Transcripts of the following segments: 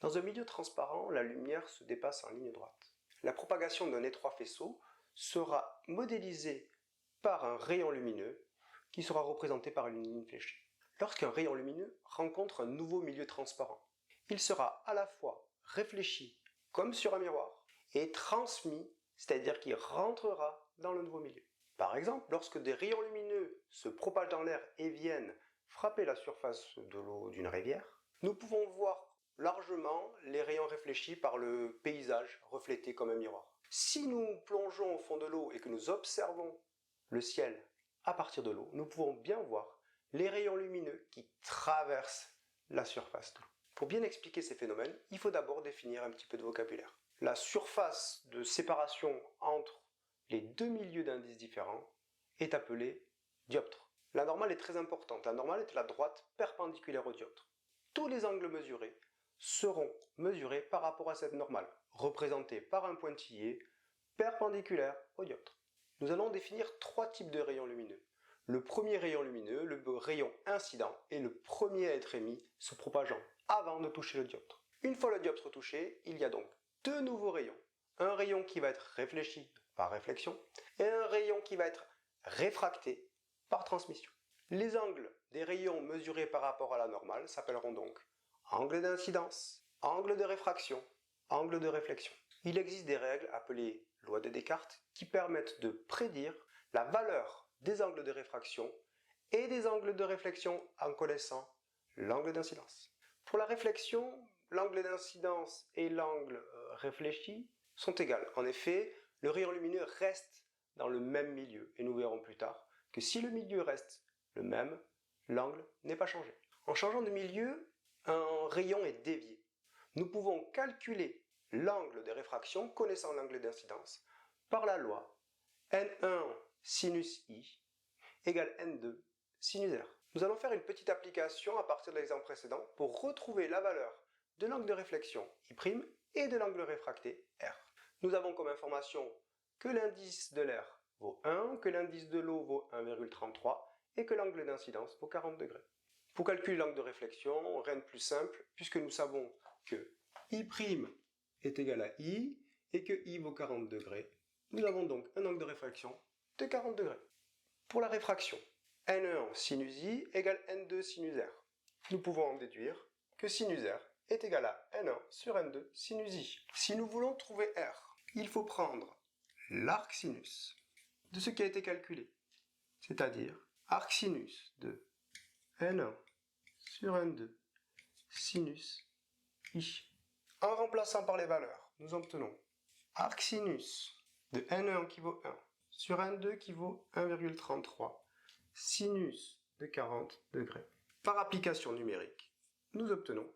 Dans un milieu transparent, la lumière se dépasse en ligne droite. La propagation d'un étroit faisceau sera modélisée par un rayon lumineux qui sera représenté par une ligne fléchée. Lorsqu'un rayon lumineux rencontre un nouveau milieu transparent, il sera à la fois réfléchi comme sur un miroir et transmis, c'est-à-dire qu'il rentrera dans le nouveau milieu. Par exemple, lorsque des rayons lumineux se propagent dans l'air et viennent frapper la surface de l'eau d'une rivière, nous pouvons voir largement les rayons réfléchis par le paysage reflété comme un miroir. Si nous plongeons au fond de l'eau et que nous observons le ciel à partir de l'eau, nous pouvons bien voir les rayons lumineux qui traversent la surface de l'eau. Pour bien expliquer ces phénomènes, il faut d'abord définir un petit peu de vocabulaire. La surface de séparation entre les deux milieux d'indices différents est appelée dioptre. La normale est très importante. La normale est la droite perpendiculaire au dioptre. Tous les angles mesurés seront mesurés par rapport à cette normale, représentée par un pointillé perpendiculaire au dioptre. Nous allons définir trois types de rayons lumineux. Le premier rayon lumineux, le rayon incident, est le premier à être émis se propageant avant de toucher le dioptre. Une fois le dioptre touché, il y a donc deux nouveaux rayons. Un rayon qui va être réfléchi par réflexion et un rayon qui va être réfracté par transmission. Les angles des rayons mesurés par rapport à la normale s'appelleront donc angle d'incidence, angle de réfraction, angle de réflexion. Il existe des règles appelées loi de Descartes qui permettent de prédire la valeur des angles de réfraction et des angles de réflexion en connaissant l'angle d'incidence. Pour la réflexion, l'angle d'incidence et l'angle réfléchi sont égales. En effet, le rayon lumineux reste dans le même milieu et nous verrons plus tard que si le milieu reste le même, l'angle n'est pas changé. En changeant de milieu, un rayon est dévié. Nous pouvons calculer l'angle de réfraction connaissant l'angle d'incidence par la loi N1 sinus I égale N2 sinus R. Nous allons faire une petite application à partir de l'exemple précédent pour retrouver la valeur de l'angle de réflexion I' et de l'angle réfracté R. Nous avons comme information que l'indice de l'air vaut 1, que l'indice de l'eau vaut 1,33 et que l'angle d'incidence vaut 40 degrés. Pour calculer l'angle de réflexion, rien de plus simple puisque nous savons que I' est égal à I et que I vaut 40 degrés. Nous avons donc un angle de réfraction de 40 degrés. Pour la réfraction, N1 sinus I égale N2 sinus R. Nous pouvons en déduire que sinus R est égal à N1 sur N2 sinus I. Si nous voulons trouver R, il faut prendre l'arc sinus de ce qui a été calculé, c'est-à-dire arc sinus de N1 sur N2 sinus I. En remplaçant par les valeurs, nous obtenons arc sinus de N1 qui vaut 1 sur N2 qui vaut 1,33 sinus de 40 degrés. Par application numérique, nous obtenons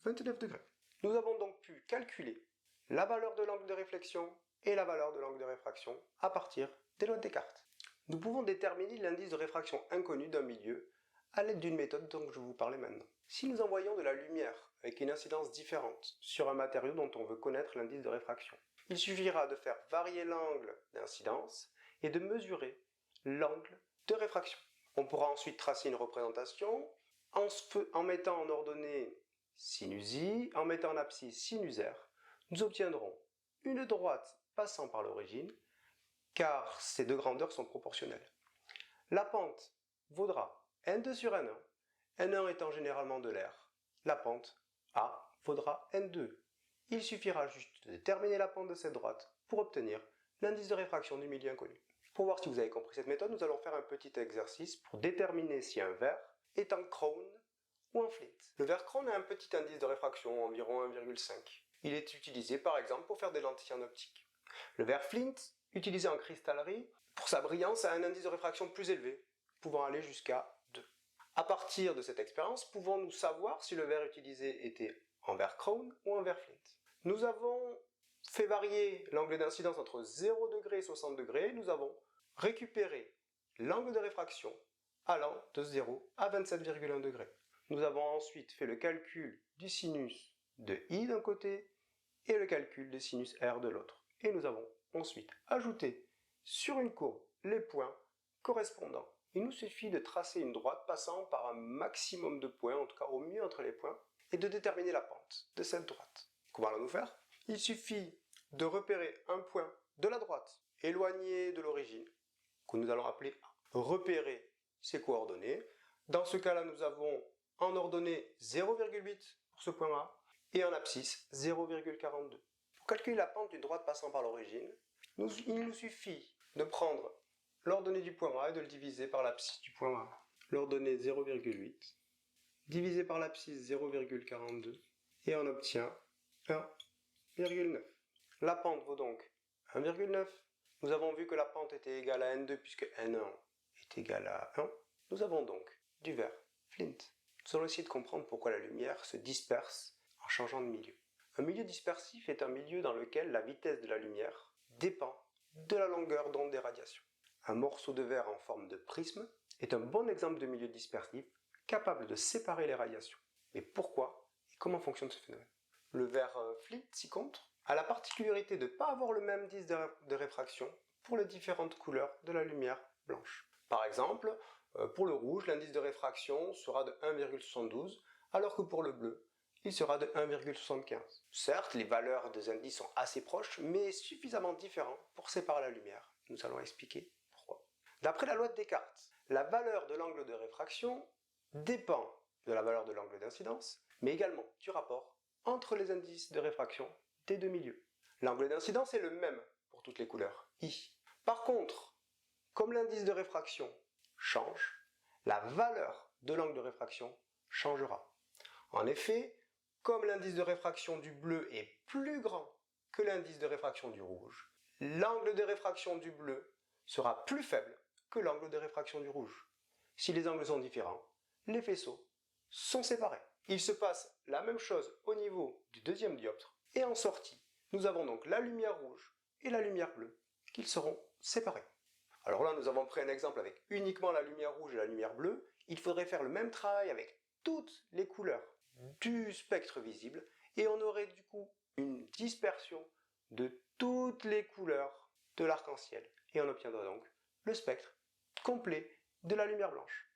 29 degrés. Nous avons donc pu calculer la valeur de l'angle de réflexion et la valeur de l'angle de réfraction à partir des lois de Descartes. Nous pouvons déterminer l'indice de réfraction inconnu d'un milieu à l'aide d'une méthode dont je vous parlais maintenant. Si nous envoyons de la lumière avec une incidence différente sur un matériau dont on veut connaître l'indice de réfraction, il suffira de faire varier l'angle d'incidence et de mesurer l'angle de réfraction. On pourra ensuite tracer une représentation en mettant en ordonnée sinus I, en mettant en abscisse sinus R. Nous obtiendrons une droite passant par l'origine, car ces deux grandeurs sont proportionnelles. La pente vaudra N2 sur N1, N1 étant généralement de l'air. La pente A vaudra N2. Il suffira juste de déterminer la pente de cette droite pour obtenir l'indice de réfraction du milieu inconnu. Pour voir si vous avez compris cette méthode, nous allons faire un petit exercice pour déterminer si un verre est en Crown ou en Flint. Le verre Crown a un petit indice de réfraction, environ 1,5. Il est utilisé par exemple pour faire des lentilles en optique. Le verre Flint, utilisé en cristallerie, pour sa brillance a un indice de réfraction plus élevé, pouvant aller jusqu'à 2. À partir de cette expérience, pouvons-nous savoir si le verre utilisé était en verre Crown ou en verre Flint. Nous avons fait varier l'angle d'incidence entre 0 degré et 60 degrés, nous avons récupéré l'angle de réfraction allant de 0 à 27,1 degrés. Nous avons ensuite fait le calcul du sinus de I d'un côté et le calcul du sinus R de l'autre. Et nous avons ensuite ajouté sur une courbe les points correspondants. Il nous suffit de tracer une droite passant par un maximum de points, en tout cas au mieux entre les points, et de déterminer la pente de cette droite. Comment allons-nous faire? Il suffit de repérer un point de la droite éloigné de l'origine, que nous allons appeler A. Repérer ses coordonnées. Dans ce cas-là, nous avons en ordonnée 0,8 pour ce point A et en abscisse 0,42. Pour calculer la pente d'une droite passant par l'origine, il nous suffit de prendre l'ordonnée du point A et de le diviser par l'abscisse du point A. L'ordonnée 0,8 divisé par l'abscisse 0,42 et on obtient 1,9. La pente vaut donc 1,9. Nous avons vu que la pente était égale à N2 puisque N1 est égal à 1. Nous avons donc du verre Flint. Nous allons essayer de comprendre pourquoi la lumière se disperse en changeant de milieu. Un milieu dispersif est un milieu dans lequel la vitesse de la lumière dépend de la longueur d'onde des radiations. Un morceau de verre en forme de prisme est un bon exemple de milieu dispersif capable de séparer les radiations. Mais pourquoi et comment fonctionne ce phénomène? Le verre Flint, ci contre, a la particularité de ne pas avoir le même indice de réfraction pour les différentes couleurs de la lumière blanche. Par exemple, pour le rouge, l'indice de réfraction sera de 1,72, alors que pour le bleu, il sera de 1,75. Certes, les valeurs des indices sont assez proches, mais suffisamment différents pour séparer la lumière. Nous allons expliquer pourquoi. D'après la loi de Descartes, la valeur de l'angle de réfraction dépend de la valeur de l'angle d'incidence, mais également du rapport entre les indices de réfraction des deux milieux. L'angle d'incidence est le même pour toutes les couleurs, I. Par contre, comme l'indice de réfraction change, la valeur de l'angle de réfraction changera. En effet, comme l'indice de réfraction du bleu est plus grand que l'indice de réfraction du rouge, l'angle de réfraction du bleu sera plus faible que l'angle de réfraction du rouge. Si les angles sont différents, les faisceaux sont séparés. Il se passe la même chose au niveau du deuxième dioptre, et en sortie, nous avons donc la lumière rouge et la lumière bleue, qu'ils seront séparés. Alors là, nous avons pris un exemple avec uniquement la lumière rouge et la lumière bleue. Il faudrait faire le même travail avec toutes les couleurs du spectre visible, et on aurait du coup une dispersion de toutes les couleurs de l'arc-en-ciel. Et on obtiendra donc le spectre complet de la lumière blanche.